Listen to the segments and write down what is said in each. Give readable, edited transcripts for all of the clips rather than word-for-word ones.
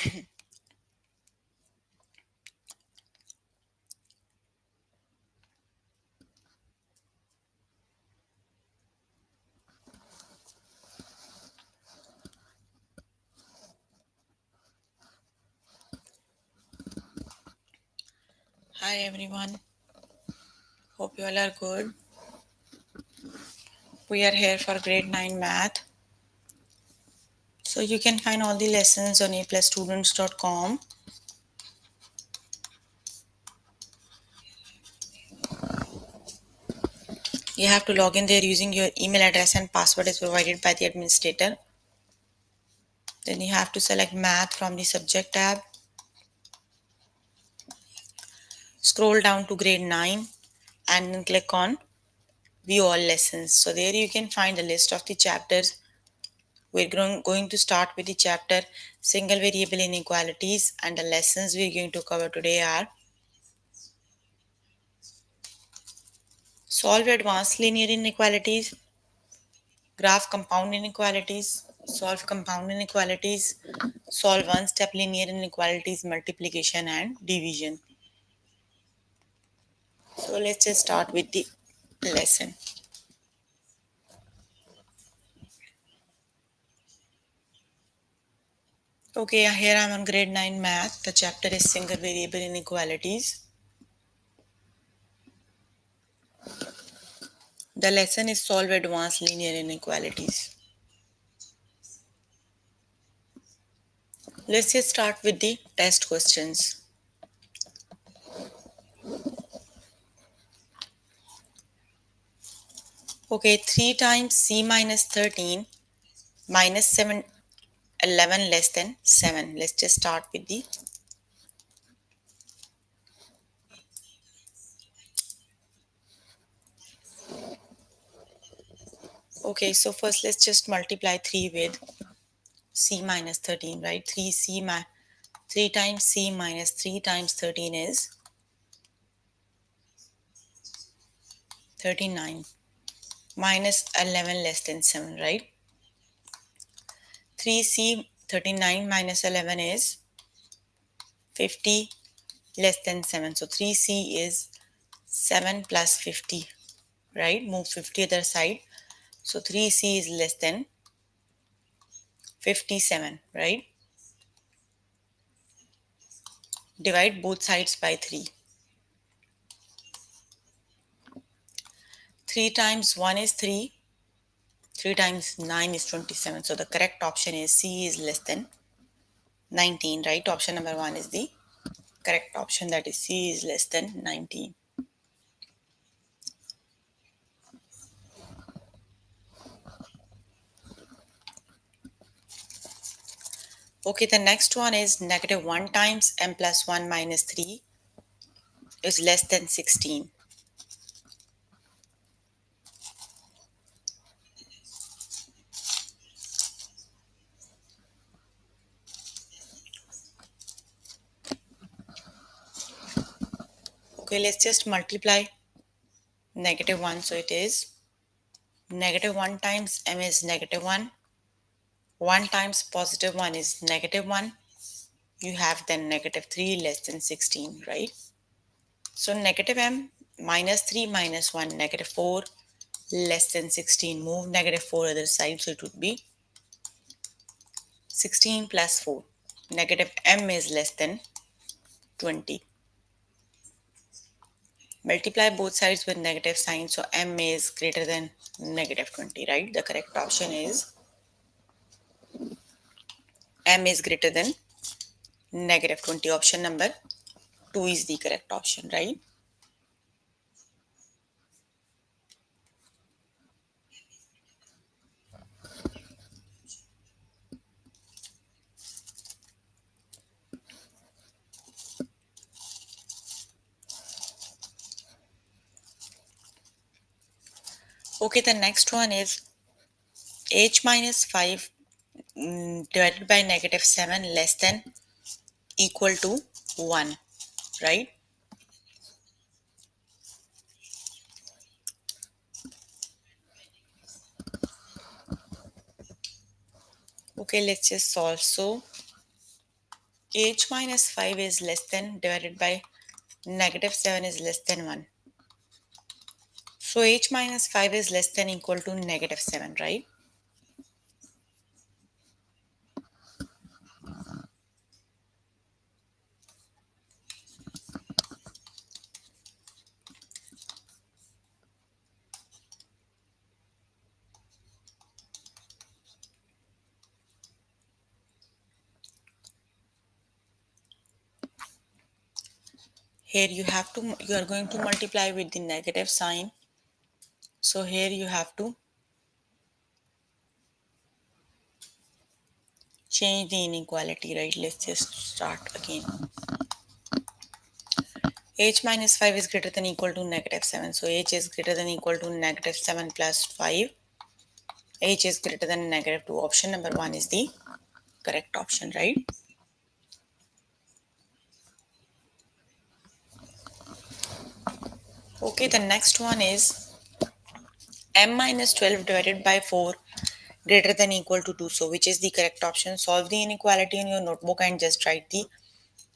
Hi everyone, hope you all are good. We are here for grade 9 math. So you can find all the lessons on aplusstudents.com. You have to log in there using your email address and password is provided by the administrator. Then you have to select math from the subject tab. Scroll down to grade 9 and then click on view all lessons. So there you can find a list of the chapters. We're going to start with the chapter single variable inequalities, and the lessons we're going to cover today are solve advanced linear inequalities, graph compound inequalities, solve compound inequalities, solve one-step linear inequalities, multiplication and division. So let's just start with the lesson. Okay, here I'm on grade 9 math. The chapter is single variable inequalities. The lesson is solve advanced linear inequalities. Let's just start with the test questions. Okay, 3 times c minus 13 minus 7 11 less than 7. Let's just start with the okay, so first let's just multiply 3 with c minus 13, right? 3 times c minus 3 times 13 is 39 minus 11 less than 7, right? 3c 39 minus 11 is 50 less than 7. So 3c is 7 plus 50, right? Move 50 other side. So 3c is less than 57, right? Divide both sides by 3. 3 times 1 is 3. 3 times 9 is 27. So the correct option is C is less than 19, right? Option number 1 is the correct option, that is C is less than 19. Okay, the next one is negative 1 times m plus 1 minus 3 is less than 16. Okay, let's just multiply negative 1. So it is negative 1 times m is negative 1. 1 times positive 1 is negative 1. You have then negative 3 less than 16, right? So negative m minus 3 minus 1, negative 4 less than 16. Move negative 4 other side, so it would be 16 plus 4. Negative m is less than 20. Multiply both sides with negative sign, so m is greater than negative 20, right? The correct option is m is greater than negative 20. Option number 2 is the correct option, right? Okay, the next one is h minus 5 divided by negative 7 less than equal to 1, right? Okay, let's just solve. So h minus 5 is less than divided by negative 7 is less than 1. So h minus 5 is less than equal to negative 7, right? Here you are going to multiply with the negative sign. So here you have to change the inequality, right? Let's just start again. H minus 5 is greater than equal to negative 7. So h is greater than equal to negative 7 plus 5. H is greater than negative 2. Option number 1 is the correct option, right? Okay, the next one is m minus 12 divided by 4 greater than equal to 2. So which is the correct option? Solve the inequality in your notebook and just write the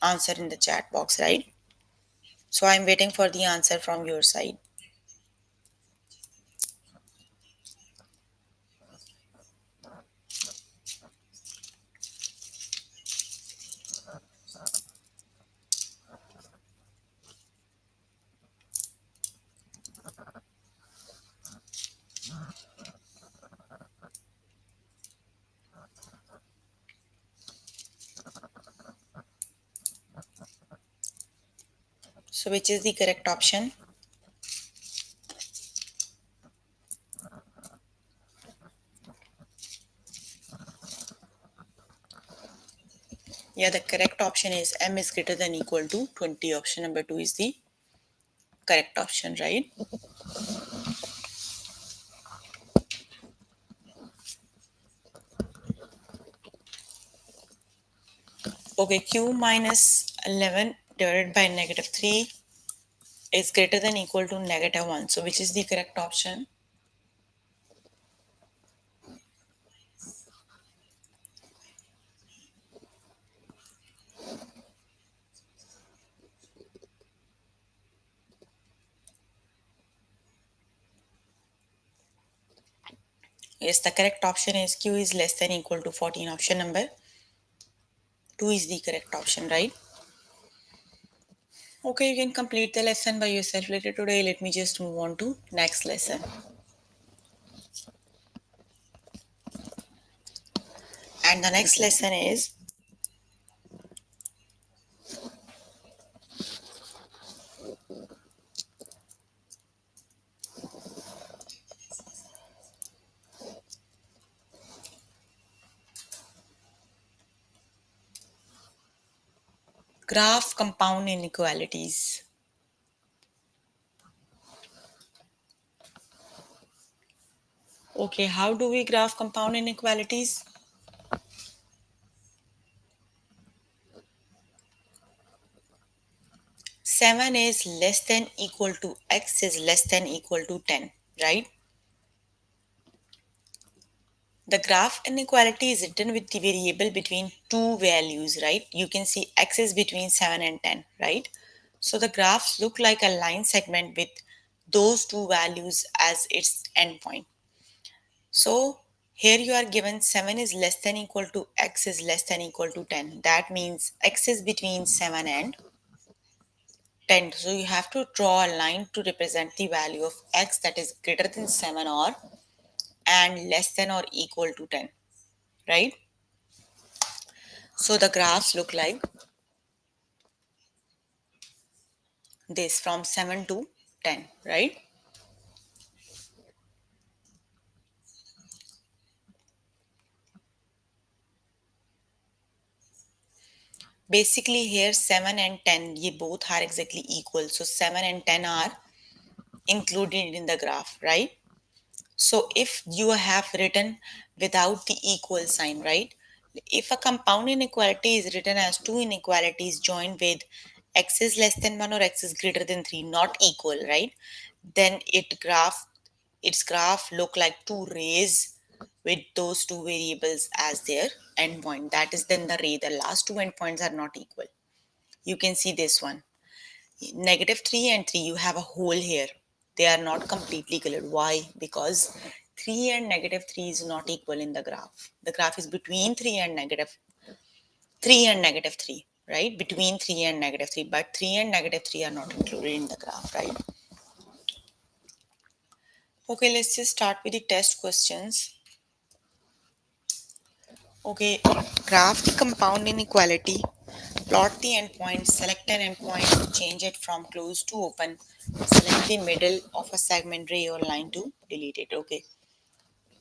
answer in the chat box, right? So I'm waiting for the answer from your side. So which is the correct option? Yeah, the correct option is m is greater than equal to 20. Option number 2 is the correct option, right? Okay, q minus 11 divided by negative 3 is greater than equal to negative 1. So which is the correct option? Yes, the correct option is q is less than equal to 14. Option number 2 is the correct option, right? Okay, you can complete the lesson by yourself later today. Let me just move on to next lesson. And the next lesson is graph compound inequalities. Okay, how do we graph compound inequalities? Seven is less than equal to x is less than equal to 10, right? The graph inequality is written with the variable between two values, right? You can see x is between 7 and 10, right? So the graphs look like a line segment with those two values as its endpoint. So here you are given 7 is less than equal to x is less than equal to 10. That means x is between 7 and 10. So you have to draw a line to represent the value of x that is greater than 7 or and less than or equal to 10, right? So the graphs look like this from 7 to 10, right? Basically here 7 and 10 ye both are exactly equal. So 7 and 10 are included in the graph, right? So if you have written without the equal sign, right? If a compound inequality is written as two inequalities joined with x is less than 1 or x is greater than 3, not equal, right? Then its graph look like two rays with those two variables as their endpoint. That is then the ray. The last two endpoints are not equal. You can see this one. Negative 3 and 3, you have a hole here. They are not completely colored. Why? Because 3 and negative 3 is not equal in the graph. The graph is between 3 and negative 3, right? Between 3 and negative 3, but 3 and negative 3 are not included in the graph, right? Okay, let's just start with the test questions. Okay, graph the compound inequality, plot the endpoint, select an endpoint, change it from close to open, select the middle of a segment ray or line to delete it. Okay,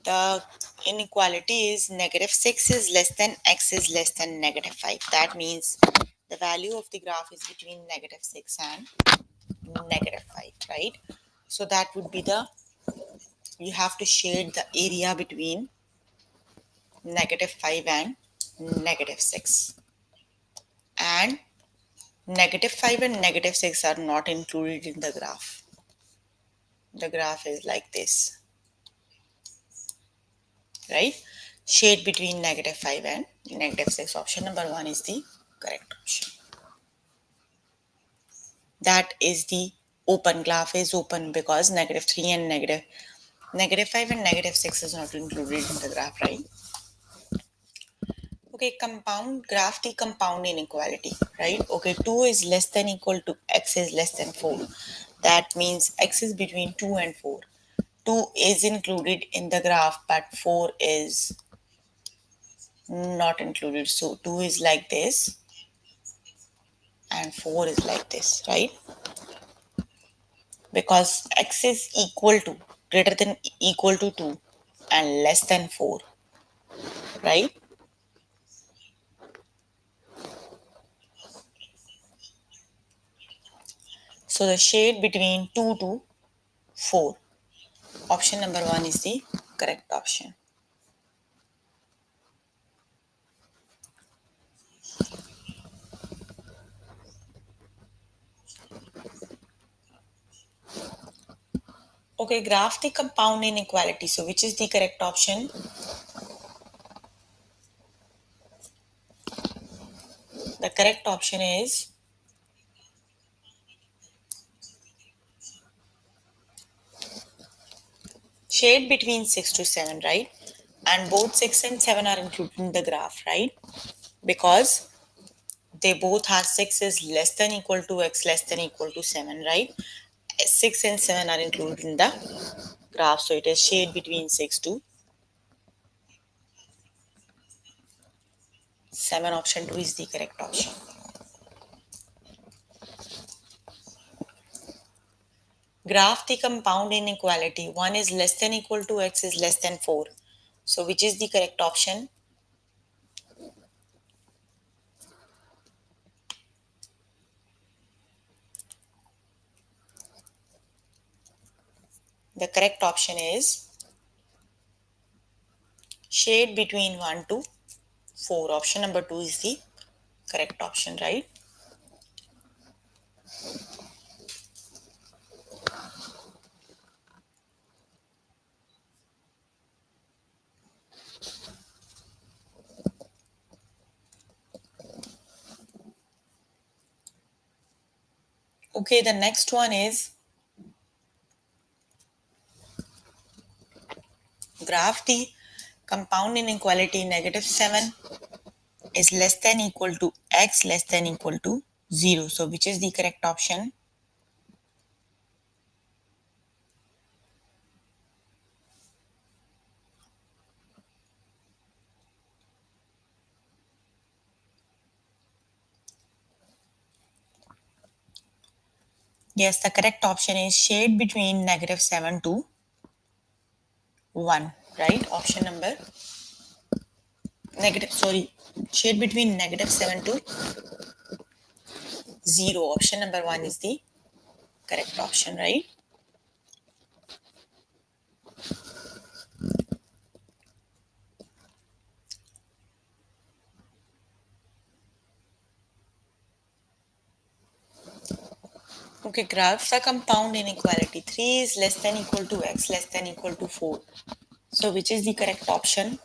the inequality is negative 6 is less than x is less than negative 5. That means the value of the graph is between negative 6 and negative 5, right? So that would be the, you have to shade the area between negative 5 and negative 6. And negative 5 and negative 6 are not included in the graph. The graph is like this, right? Shade between negative 5 and negative 6. Option number 1 is the correct option. That is the open graph is open because negative 3 and negative 5 and negative 6 is not included in the graph, right? Okay, compound graph the compound inequality, right? Okay, 2 is less than equal to x is less than 4. That means x is between 2 and 4. 2 is included in the graph, but 4 is not included. So 2 is like this and 4 is like this, right? Because x is equal to, greater than equal to 2 and less than 4, right? So the shade between 2 to 4. Option number 1 is the correct option. Okay, graph the compound inequality. So which is the correct option? The correct option is shade between 6 to 7, right? And both 6 and 7 are included in the graph, right? Because they both have 6 is less than equal to x less than equal to 7, right? 6 and 7 are included in the graph. So it is shade between 6 to 7. Option 2 is the correct option. Graph the compound inequality. 1 is less than equal to x is less than 4. So which is the correct option? The correct option is shade between 1 to 4. Option number 2 is the correct option, right? Okay, the next one is graph the compound inequality. Negative 7 is less than equal to x less than equal to 0. So which is the correct option? Yes, the correct option is shade between negative 7 to 1, right? Option number negative, sorry, shade between negative 7 to 0. Option number 1 is the correct option, right? Okay, graph the compound inequality. 3 is less than equal to x less than equal to 4. So which is the correct option?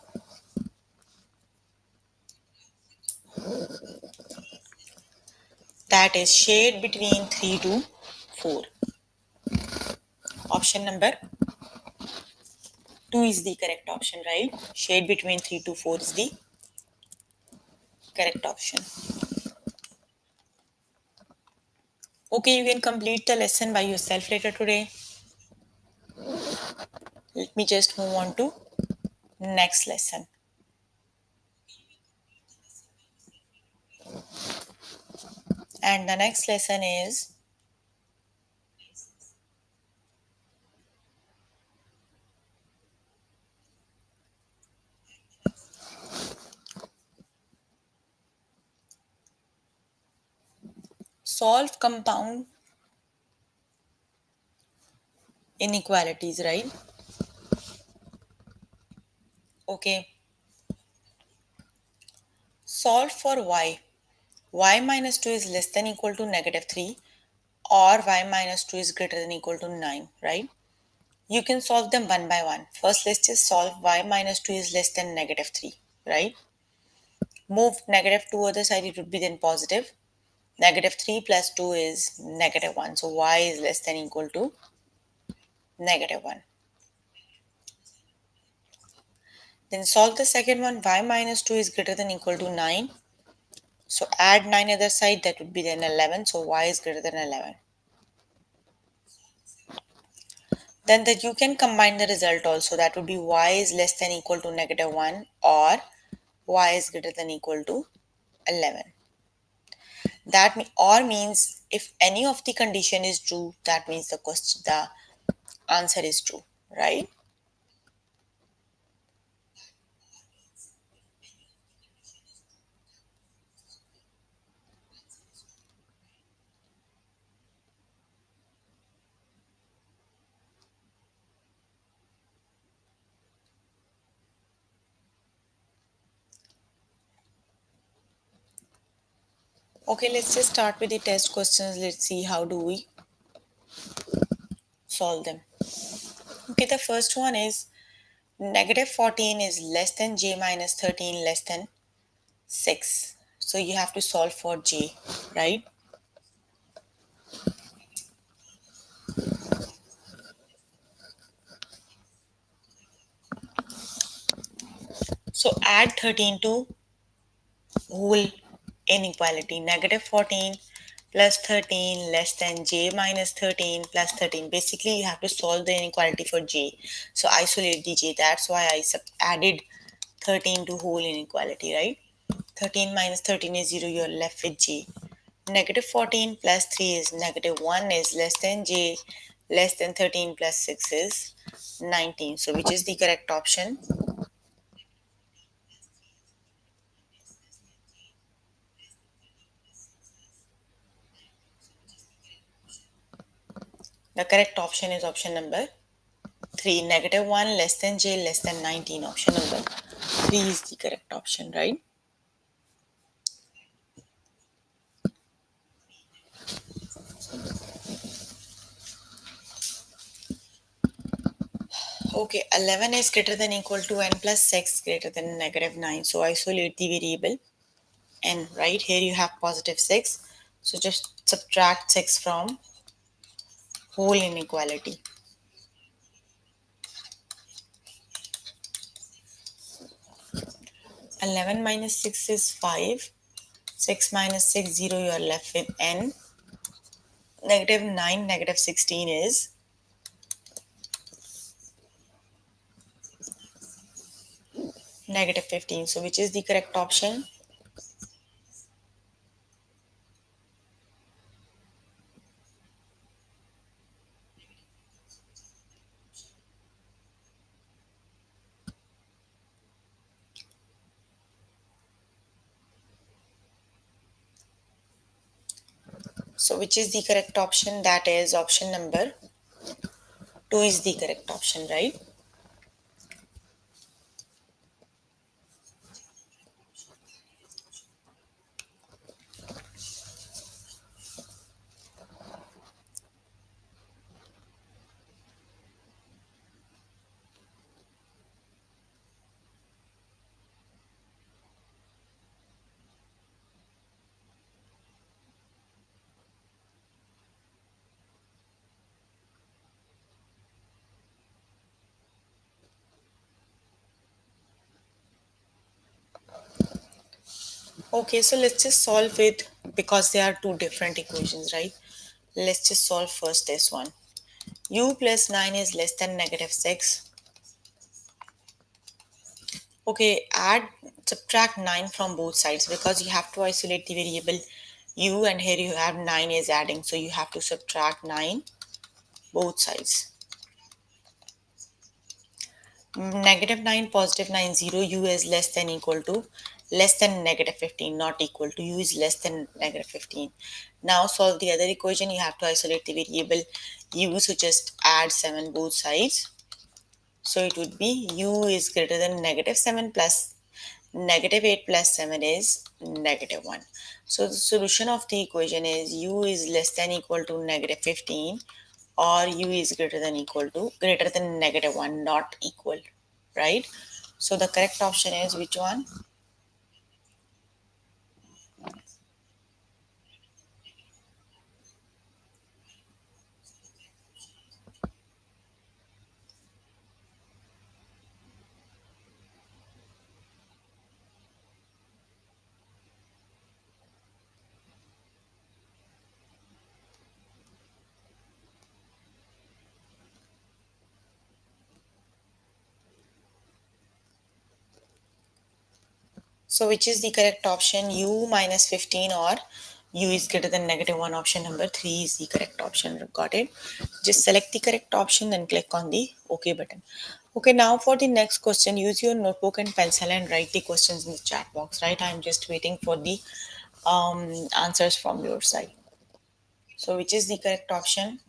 That is shade between 3 to 4. Option number 2 is the correct option, right? Shade between 3 to 4 is the correct option. Okay, you can complete the lesson by yourself later today. Let me just move on to next lesson. And the next lesson is solve compound inequalities, right? Okay, solve for y minus 2 is less than equal to negative 3 or y minus 2 is greater than equal to 9, right? You can solve them one by one. First, let's just solve y minus 2 is less than negative 3, right? Move negative to other side, it would be then positive. Negative 3 plus 2 is negative 1. So y is less than equal to negative 1. Then solve the second one. Y minus 2 is greater than equal to 9. So add 9 other side, that would be then 11. So y is greater than 11. Then that you can combine the result also. That would be y is less than equal to negative 1 or y is greater than equal to 11. That or means if any of the condition is true, that means the answer is true, right? Okay, let's just start with the test questions. Let's see how do we solve them. Okay, the first one is negative 14 is less than j minus 13 less than 6. So you have to solve for j, right? So add 13 to whole inequality. Negative 14 plus 13 less than j minus 13 plus 13. Basically, you have to solve the inequality for j. So isolate the j. That's why I added 13 to whole inequality, right? 13 minus 13 is 0. You're left with j. Negative 14 plus 3 is negative 1 is less than j. Less than 13 plus 6 is 19. So which is the correct option? The correct option is option number 3. Negative 1 less than j less than 19. Option number 3 is the correct option, right? Okay, 11 is greater than equal to n plus 6 greater than negative 9. So isolate the variable n, right? Here you have positive 6. So just subtract 6 from whole inequality. 11 minus 6 is 5. 6 minus 6, 0. You are left with n. Negative 9, negative 16 is negative 15. So which is the correct option? So which is the correct option? That is option number 2 is the correct option, right? Okay, so let's just solve it because they are two different equations, right? Let's just solve first this one. U plus 9 is less than negative 6. Okay, subtract 9 from both sides because you have to isolate the variable u, and here you have 9 is adding, so you have to subtract 9 both sides. Negative 9, positive 9, 0, u is less than equal to less than negative 15, not equal to, u is less than negative 15. Now solve the other equation, you have to isolate the variable u, so just add 7 both sides. So it would be u is greater than negative 7 plus negative 8 plus 7 is negative 1. So the solution of the equation is u is less than equal to negative 15, or u is greater than negative 1, not equal, right? So the correct option is which one? So which is the correct option? U minus 15 or U is greater than negative 1. Option number 3 is the correct option. Got it? Just select the correct option and click on the OK button. Okay, now for the next question, use your notebook and pencil and write the questions in the chat box, right? I'm just waiting for the answers from your side. So which is the correct option?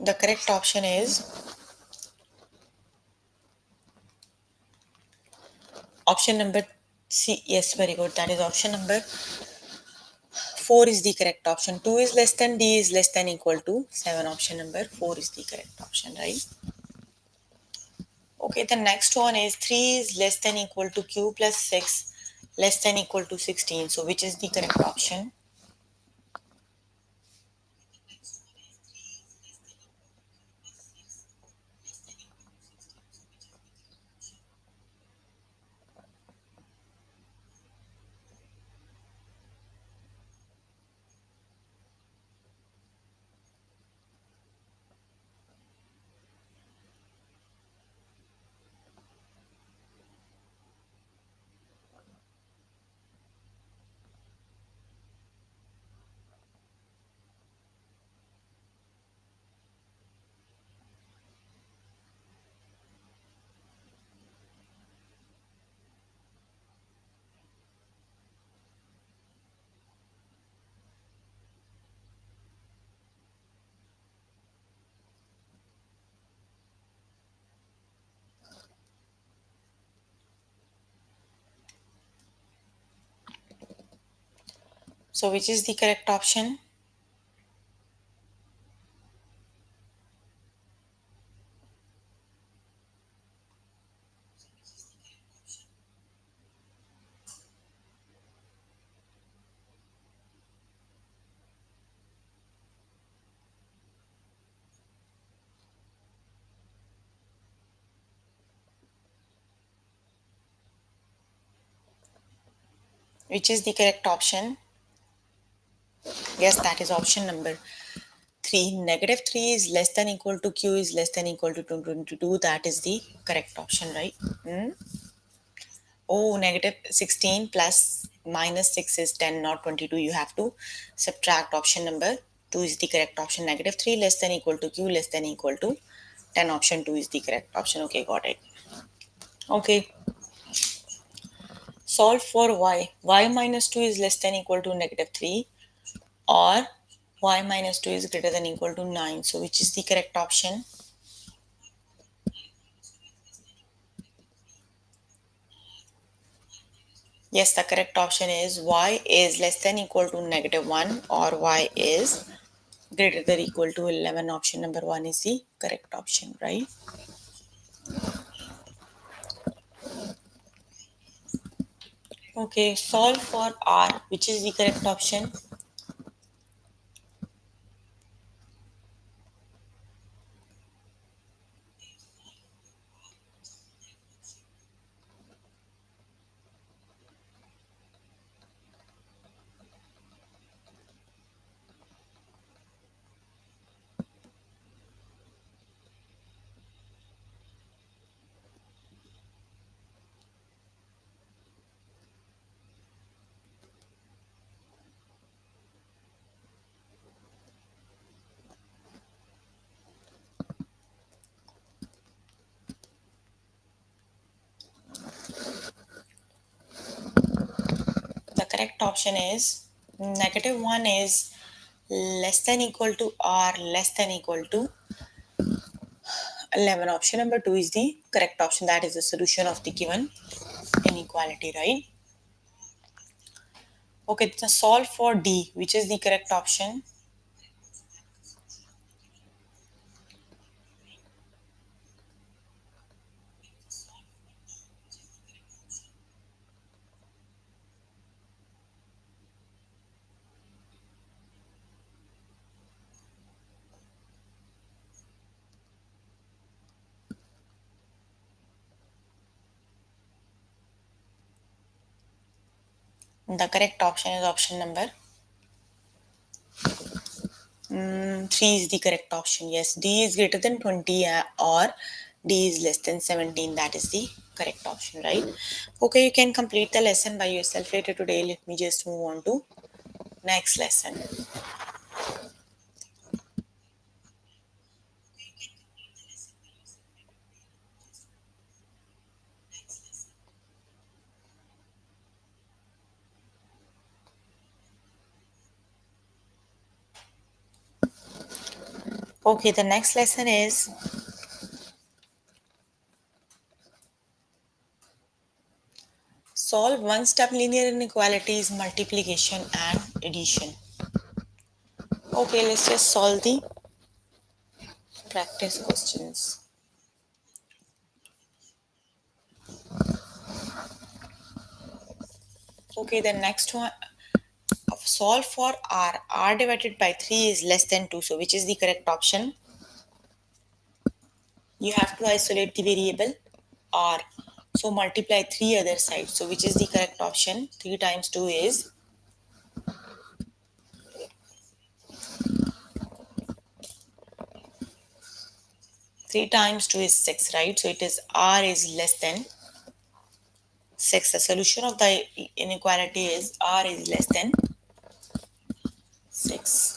The correct option is option number C. Yes, very good. That is option number 4 is the correct option. 2 is less than, D is less than equal to 7. Option number 4 is the correct option, right? Okay, the next one is 3 is less than equal to Q plus 6 less than equal to 16. So which is the correct option? So which is the correct option? Which is the correct option? Yes, that is option number 3. Negative 3 is less than equal to Q is less than equal to 22. That is the correct option, right? Hmm? Oh, negative 16 plus minus 6 is 10, not 22. You have to subtract. Option number 2 is the correct option. Negative 3 less than equal to Q less than equal to 10. Option 2 is the correct option. Okay, got it. Okay, solve for y. Y minus 2 is less than equal to negative 3, or y minus 2 is greater than equal to 9. So which is the correct option? Yes, the correct option is y is less than equal to negative 1, or y is greater than equal to 11. Option number 1 is the correct option, right? Okay, solve for R, which is the correct option. The correct option is negative 1 is less than equal to R less than equal to 11. Option number 2 is the correct option. That is the solution of the given inequality, right? Okay, so solve for D, which is the correct option. The correct option is option number 3 is the correct option. Yes, D is greater than 20 or D is less than 17. That is the correct option, right? Okay, you can complete the lesson by yourself later today. Let me just move on to next lesson. Okay, the next lesson is solve one-step linear inequalities, multiplication and addition. Okay, let's just solve the practice questions. Okay, the next one, solve for r divided by 3 is less than 2, so which is the correct option? You have to isolate the variable r, so multiply 3 other sides, so which is the correct option? 3 times 2 is 3 times 2 is 6, right? So it is r is less than 6. The solution of the inequality is r is less than 6.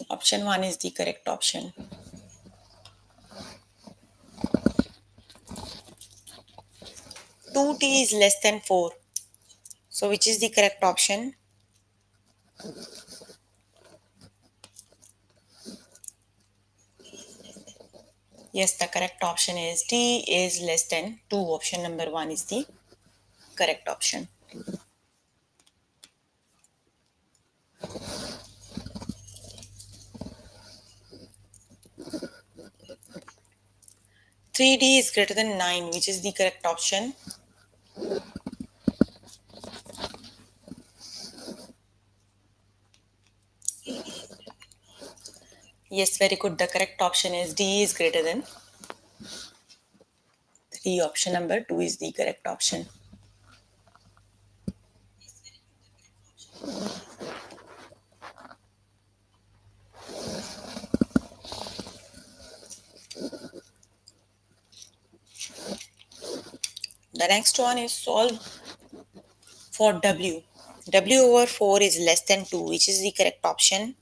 Option 1 is the correct option. 2t is less than 4, so which is the correct option? Yes, the correct option is t is less than 2. Option number 1 is the correct option. 3d is greater than 9, which is the correct option? Yes, very good. The correct option is d is greater than 3. Option number 2 is the correct option. The next one is solve for w. W over 4 is less than 2, which is the correct option?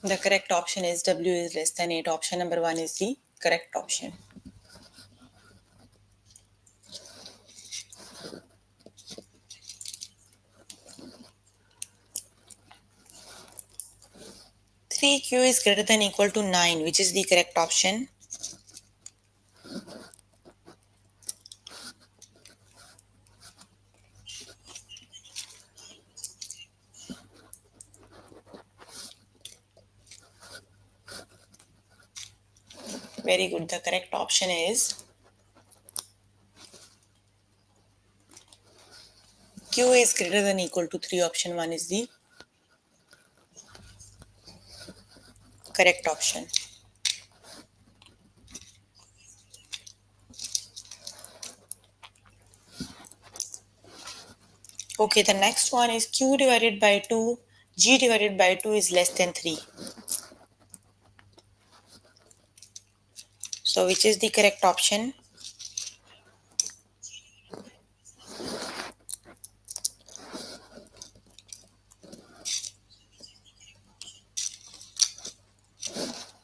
The correct option is w is less than 8. Option number 1 is the correct option. see q is greater than equal to 9, which is the correct option. Very good. The correct option is q is greater than equal to 3. Option 1 is the correct option. Okay, the next one is q divided by 2, g divided by 2 is less than 3. So, which is the correct option?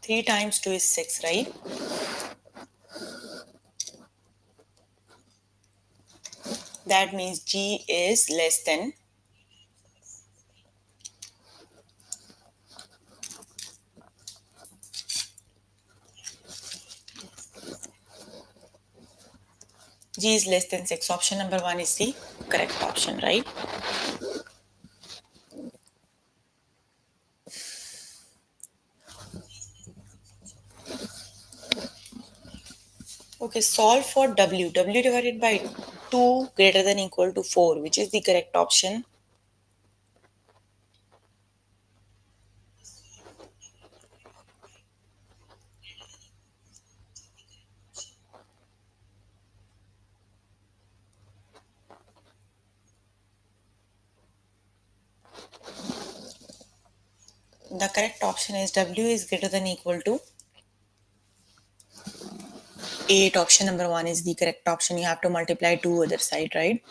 3 times 2 is 6, right? That means g is less than, g is less than 6. Option number 1 is the correct option, right? Okay, solve for w. W divided by 2 greater than equal to 4, which is the correct option. The correct option is w is greater than equal to 8. Option number 1 is the correct option. You have to multiply 2 other side, right?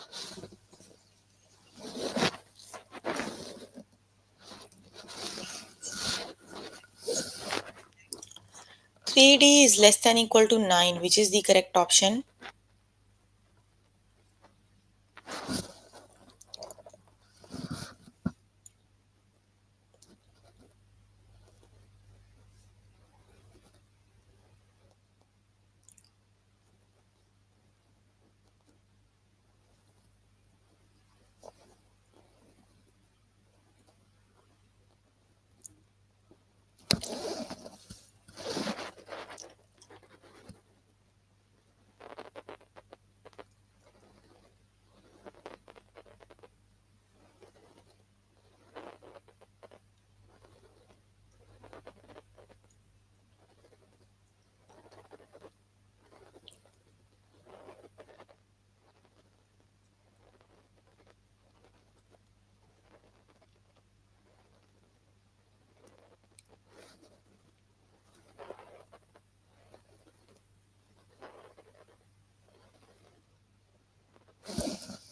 3d is less than equal to 9, which is the correct option.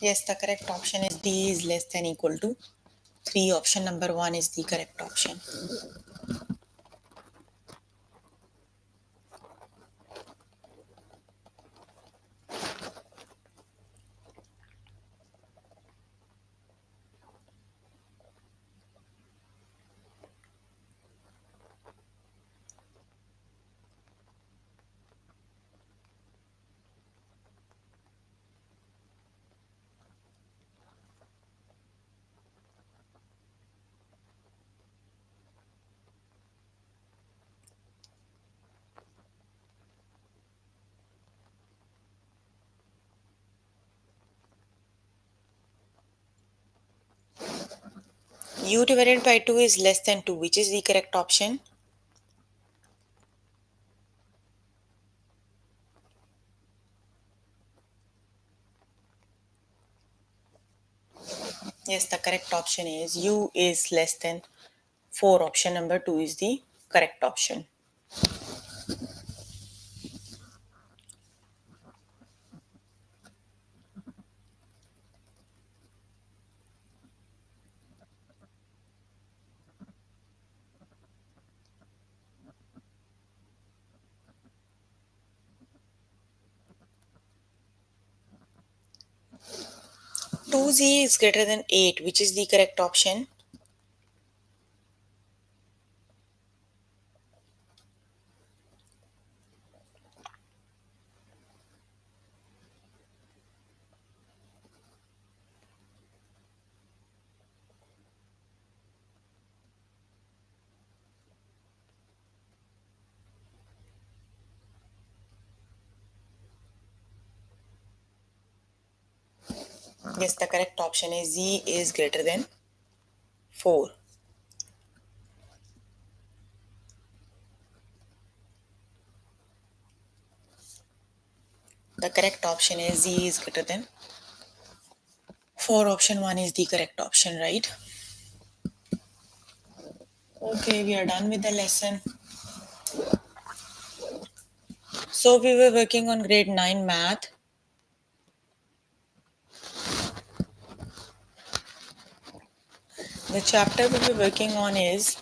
Yes, the correct option is d is less than equal to 3. Option number 1 is the correct option. U divided by 2 is less than 2, which is the correct option. Yes, the correct option is U is less than 4. Option number 2 is the correct option. Two z is greater than 8, which is the correct option. Yes, the correct option is z is greater than 4. The correct option is z is greater than 4. Option 1 is the correct option, right? Okay, we are done with the lesson. So we were working on grade 9 math. The chapter we were working on is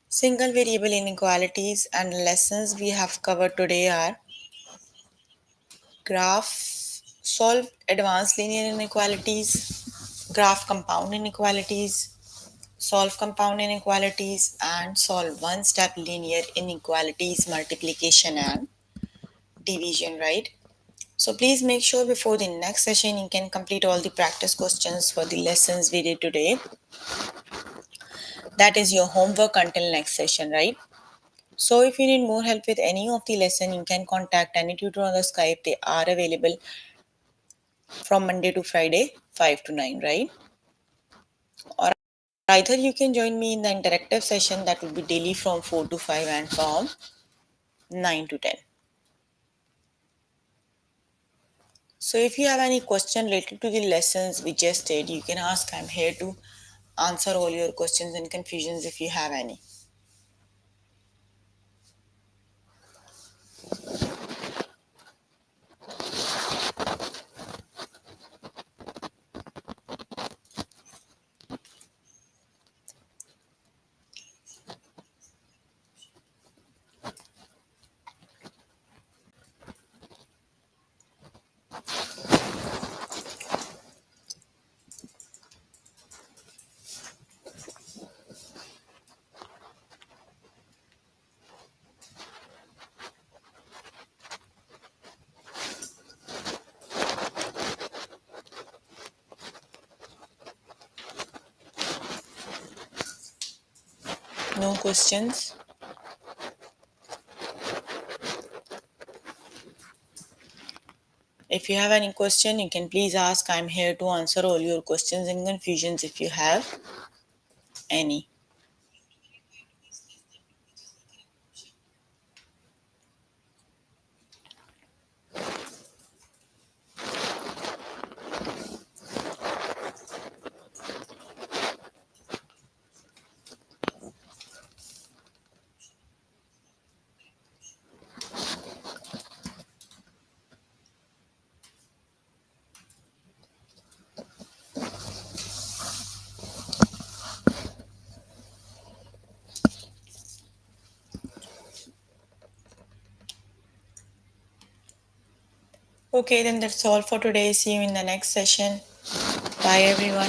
single variable inequalities, and the lessons we have covered today are graph, solve advanced linear inequalities, graph compound inequalities, solve compound inequalities, and solve one step linear inequalities, multiplication and division, right? So please make sure before the next session you can complete all the practice questions for the lessons we did today. That is your homework until next session, right? So if you need more help with any of the lesson, you can contact any tutor on the Skype. They are available from Monday to Friday, 5 to 9, right? Or either you can join me in the interactive session that will be daily from 4 to 5 and from 9 to 10. So if you have any question related to the lessons we just did, you can ask. I'm here to answer all your questions and confusions if you have any. No questions? If you have any question, you can please ask. I'm here to answer all your questions and confusions if you have any. Okay, then that's all for today. See you in the next session. Bye, everyone.